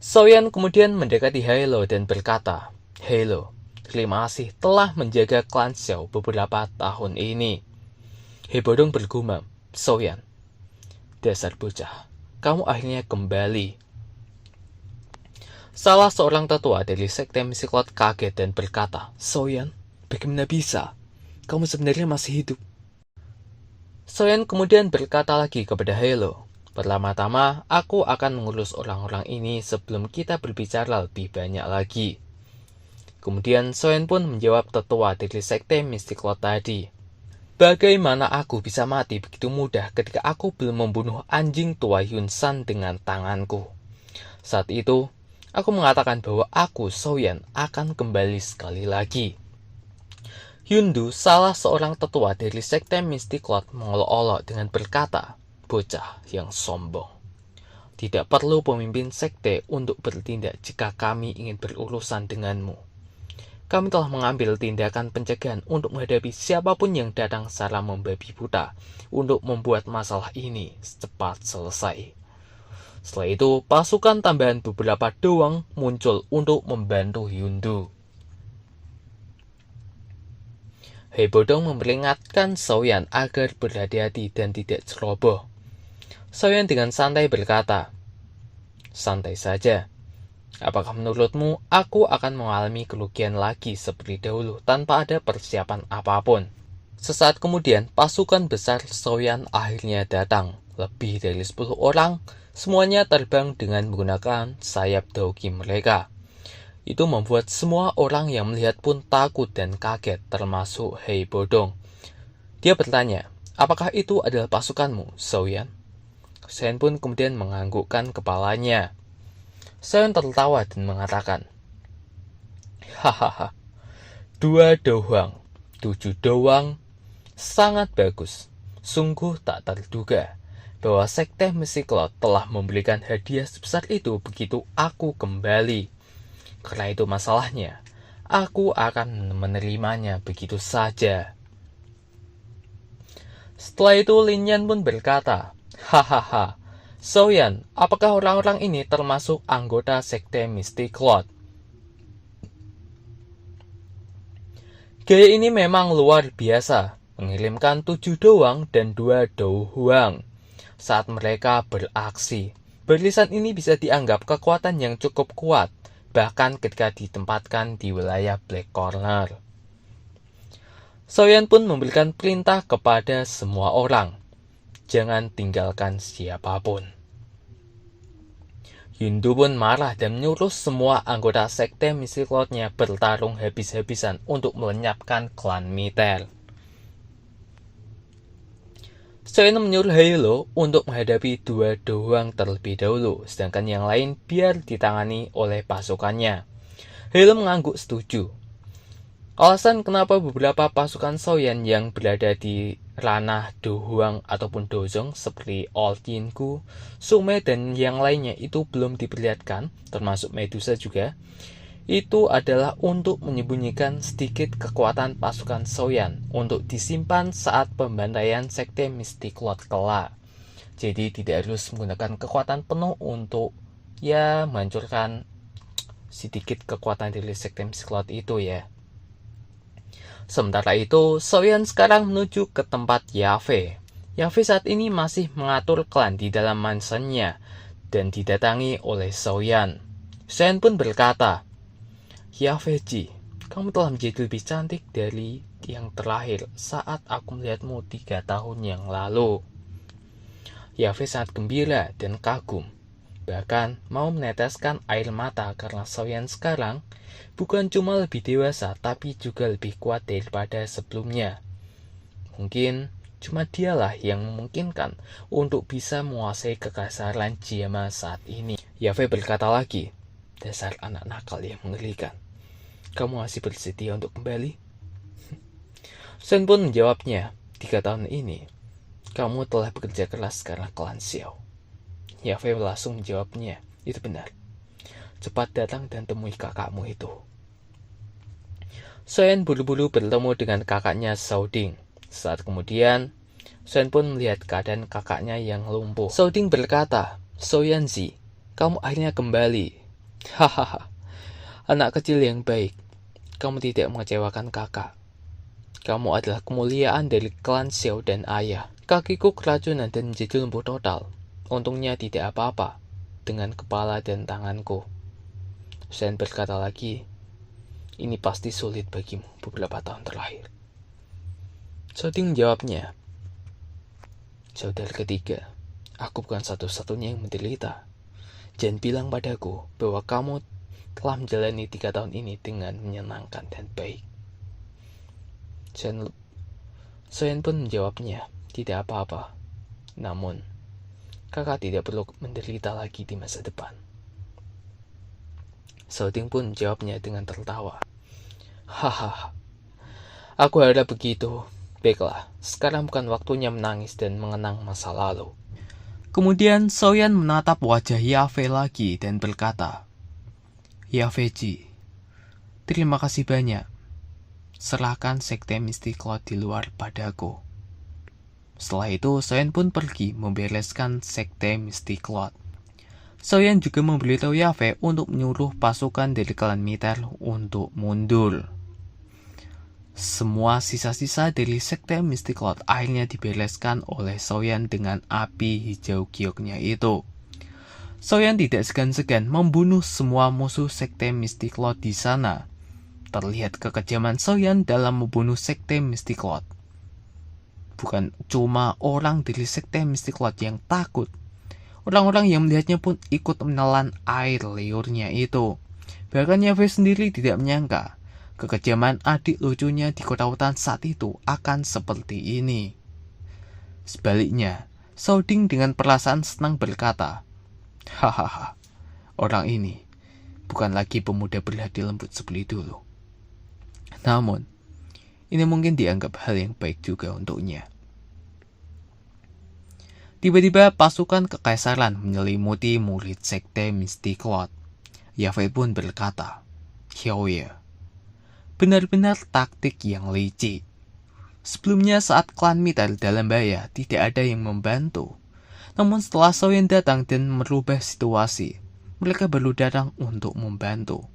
Soyan kemudian mendekati Haelo dan berkata, "Haelo, terima kasih telah menjaga klan Xiao beberapa tahun ini." Hebodong bergumam, "Soyan, dasar bocah, kamu akhirnya kembali." Salah seorang tetua dari sekte Misiklot kaget dan berkata, "Soyan, bagaimana bisa? Kamu sebenarnya masih hidup." Soyan kemudian berkata lagi kepada Haelo, "Pertama-tama, aku akan mengurus orang-orang ini sebelum kita berbicara lebih banyak lagi." Kemudian Soyan pun menjawab tetua dari sekte Misiklot tadi, "Bagaimana aku bisa mati begitu mudah ketika aku belum membunuh anjing tua Yun San dengan tanganku? Saat itu, aku mengatakan bahwa aku, Soyan, akan kembali sekali lagi." Yundu, salah seorang tetua dari sekte Misiklot, mengolok-olok dengan berkata, "Bocah yang sombong. Tidak perlu pemimpin sekte untuk bertindak jika kami ingin berurusan denganmu. Kami telah mengambil tindakan pencegahan untuk menghadapi siapapun yang datang secara membabi buta untuk membuat masalah ini cepat selesai." Setelah itu, pasukan tambahan beberapa doang muncul untuk membantu Yundu. Hebodong memperingatkan Soyan agar berhati-hati dan tidak ceroboh. Soyan dengan santai berkata, "Santai saja. Apakah menurutmu aku akan mengalami kerugian lagi seperti dahulu tanpa ada persiapan apapun?" Sesaat kemudian, pasukan besar Soyan akhirnya datang. Lebih dari 10 orang, semuanya terbang dengan menggunakan sayap dogi mereka. Itu membuat semua orang yang melihat pun takut dan kaget, termasuk Hebodong. Dia bertanya, "Apakah itu adalah pasukanmu, Soyan?" Soyan pun kemudian menganggukkan kepalanya. Soyan tertawa dan mengatakan, "Hahaha, 2 doang, 7 doang, sangat bagus. Sungguh tak terduga bahwa sekte Misiklot telah memberikan hadiah sebesar itu begitu aku kembali. Karena itu masalahnya, aku akan menerimanya begitu saja." Setelah itu Lin Yan pun berkata, "Hahaha, Soyan, apakah orang-orang ini termasuk anggota sekte Misiklot? Gaya ini memang luar biasa, mengirimkan 7 doang dan 2 douhuang saat mereka beraksi. Barisan ini bisa dianggap kekuatan yang cukup kuat, bahkan ketika ditempatkan di wilayah Black Corner." Soyan pun memberikan perintah kepada semua orang, "Jangan tinggalkan siapapun." Yundu pun marah dan menyuruh semua anggota sekte Misiklotnya bertarung habis-habisan untuk melenyapkan klan Mitel. Soyan menyuruh Haelo untuk menghadapi 2 doang terlebih dahulu, sedangkan yang lain biar ditangani oleh pasukannya. Haelo mengangguk setuju. Alasan kenapa beberapa pasukan Soyan yang berada di ranah Dohuang ataupun Dozong seperti Old Yinku, Sume, dan yang lainnya itu belum diperlihatkan, termasuk Medusa juga, itu adalah untuk menyembunyikan sedikit kekuatan pasukan Soyan untuk disimpan saat pembantaian sekte Misiklot kelak. Jadi tidak harus menggunakan kekuatan penuh untuk menghancurkan sedikit kekuatan dari sekte Misiklot itu ya. Sementara itu, Soyan sekarang menuju ke tempat Yave. Yave saat ini masih mengatur klan di dalam mansionnya dan didatangi oleh Soyan. Soyan pun berkata, "Yave-ji, kamu telah menjadi lebih cantik dari yang terakhir saat aku melihatmu 3 tahun yang lalu." Yave sangat gembira dan kagum, bahkan mau meneteskan air mata karena Soyan sekarang bukan cuma lebih dewasa, tapi juga lebih kuat daripada sebelumnya. Mungkin cuma dialah yang memungkinkan untuk bisa menguasai kekasaran Jiyama saat ini. Yave berkata lagi, "Dasar anak nakal yang mengerikan. Kamu masih bersedia untuk kembali?" Sen pun menjawabnya, "3 tahun ini, kamu telah bekerja keras karena klan Xiao." Yave langsung menjawabnya, "Itu benar. Cepat datang dan temui kakakmu itu." Soyan buru-buru bertemu dengan kakaknya Sauding. Saat kemudian, Soyan pun melihat keadaan kakaknya yang lumpuh. Sauding berkata, "Soyanzi, kamu akhirnya kembali. Hahaha, anak kecil yang baik. Kamu tidak mengecewakan kakak. Kamu adalah kemuliaan dari klan Xiao dan ayah. Kakiku keracunan dan menjadi lumpuh total. Untungnya tidak apa-apa dengan kepala dan tanganku. Shen berkata lagi, ini pasti sulit bagimu beberapa tahun terakhir. Shouting menjawabnya, saudara ketiga, aku bukan satu-satunya yang menderita. Jangan bilang padaku bahwa kamu telah menjalani 3 tahun ini dengan menyenangkan dan baik. Shen pun menjawabnya, tidak apa-apa. Namun, kakak tidak perlu menderita lagi di masa depan. Shouting pun menjawabnya dengan tertawa. Hahaha, aku harap begitu. Baiklah, sekarang bukan waktunya menangis dan mengenang masa lalu. Kemudian Soyan menatap wajah Yafei lagi dan berkata, Yafei-ji, terima kasih banyak. Serahkan sekte Mystic Cloud di luar padaku. Setelah itu, Soyan pun pergi membereskan sekte Mystic Cloud. Soyan juga memberitahu Yafei untuk menyuruh pasukan dari klan Miter untuk mundur. Semua sisa-sisa dari sekte Mystic Cloud akhirnya dibereskan oleh Soyan dengan api hijau gioknya itu. Soyan tidak segan-segan membunuh semua musuh sekte Mystic Cloud di sana. Terlihat kekejaman Soyan dalam membunuh sekte Mystic Cloud. Bukan cuma orang dari sekte Mystic Cloud yang takut. Orang-orang yang melihatnya pun ikut menelan air liurnya itu. Bahkan Yafei sendiri tidak menyangka kekejaman adik lucunya di kota hutan saat itu akan seperti ini. Sebaliknya, Shouting dengan perasaan senang berkata, hahaha, orang ini bukan lagi pemuda berhati lembut seperti dulu. Namun, ini mungkin dianggap hal yang baik juga untuknya. Tiba-tiba pasukan kekaisaran menyelimuti murid sekte Mystic Cloud. Yafei pun berkata, Xiaoye, benar-benar taktik yang licik. Sebelumnya saat klan Miter dalam bahaya, tidak ada yang membantu. Namun setelah Soyan datang dan merubah situasi, mereka baru datang untuk membantu.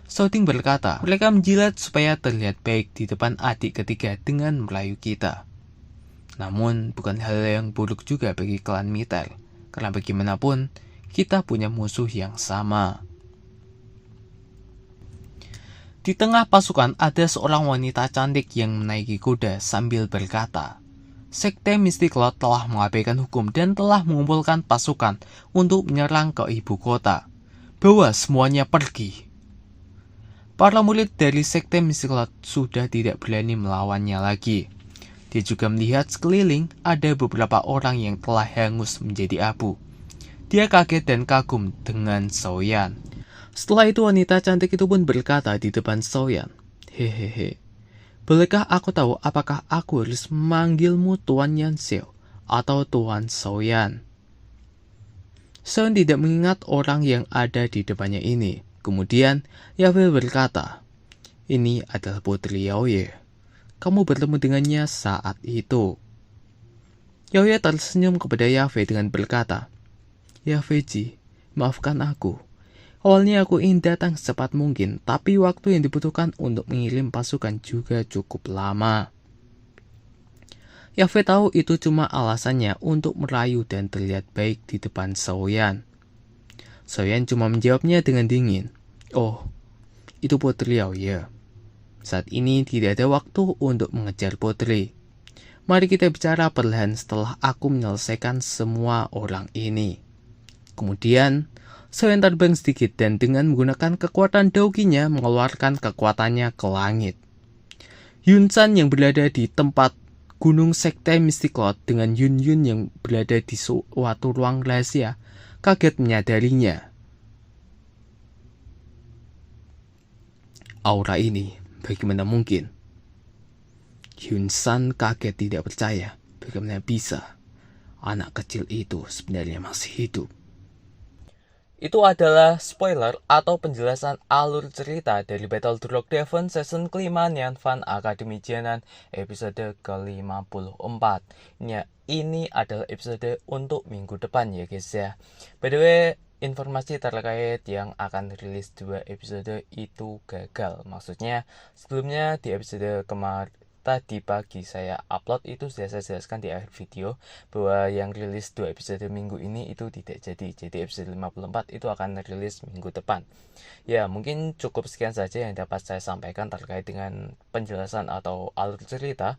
Shouting berkata, mereka menjilat supaya terlihat baik di depan adik ketiga dengan merayu kita. Namun bukan hal yang buruk juga bagi klan Miter, karena bagaimanapun kita punya musuh yang sama. Di tengah pasukan ada seorang wanita cantik yang menaiki kuda sambil berkata, sekte Mystic Cloud telah mengabaikan hukum dan telah mengumpulkan pasukan untuk menyerang ke ibu kota. Bawa semuanya pergi. Para murid dari sekte Mystic Cloud sudah tidak berani melawannya lagi. Dia juga melihat sekeliling ada beberapa orang yang telah hangus menjadi abu. Dia kaget dan kagum dengan Soyan. Setelah itu wanita cantik itu pun berkata di depan Soyan, hehehe, bolehkah aku tahu apakah aku harus memanggilmu Tuan Yanxiao atau Tuan Soyan? Soyan tidak mengingat orang yang ada di depannya ini. Kemudian Yafei berkata, ini adalah Putri Yaoye. Kamu bertemu dengannya saat itu. Yaoye tersenyum kepada Yafei dengan berkata, Yafei-ji, maafkan aku. Awalnya aku ingin datang secepat mungkin, tapi waktu yang dibutuhkan untuk mengirim pasukan juga cukup lama. Yafei tahu itu cuma alasannya untuk merayu dan terlihat baik di depan Soyan. Soyan cuma menjawabnya dengan dingin. Oh, itu Putri Yaoye. Saat ini tidak ada waktu untuk mengejar Putri. Mari kita bicara perlahan setelah aku menyelesaikan semua orang ini. Kemudian, Soyan terbang sedikit dan dengan menggunakan kekuatan daukinya mengeluarkan kekuatannya ke langit. Yunsan yang berada di tempat gunung sekte Mystic Cloud dengan Yun yang berada di suatu ruang rahasia kaget menyadarinya. Aura ini, bagaimana mungkin? Yunsan kaget tidak percaya bagaimana bisa anak kecil itu sebenarnya masih hidup. Itu adalah spoiler atau penjelasan alur cerita dari Battle Rock Devon season kelima Nian Fan Academy Jianan episode ke-54. Ini adalah episode untuk minggu depan ya guys ya. By the way, informasi terkait yang akan rilis 2 episode itu gagal. Maksudnya sebelumnya di episode kemarin tadi pagi saya upload itu sudah saya jelaskan di akhir video bahwa yang rilis 2 episode minggu ini itu tidak jadi. Jadi episode 54 itu akan rilis minggu depan. Ya, mungkin cukup sekian saja yang dapat saya sampaikan terkait dengan penjelasan atau alur cerita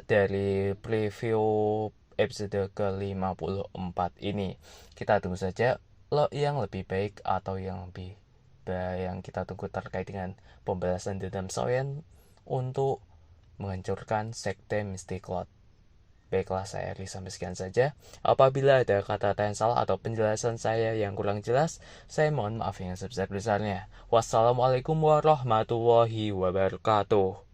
dari preview episode ke-54 ini. Kita tunggu saja yang lebih baik atau yang kita tunggu terkait dengan pembahasan dendam Soyen untuk menghancurkan sekte Mystic Lord. Baiklah, saya Ri, sampai sekian saja. Apabila ada kata-kata yang salah atau penjelasan saya yang kurang jelas, saya mohon maaf yang sebesar-besarnya. Wassalamualaikum warahmatullahi wabarakatuh.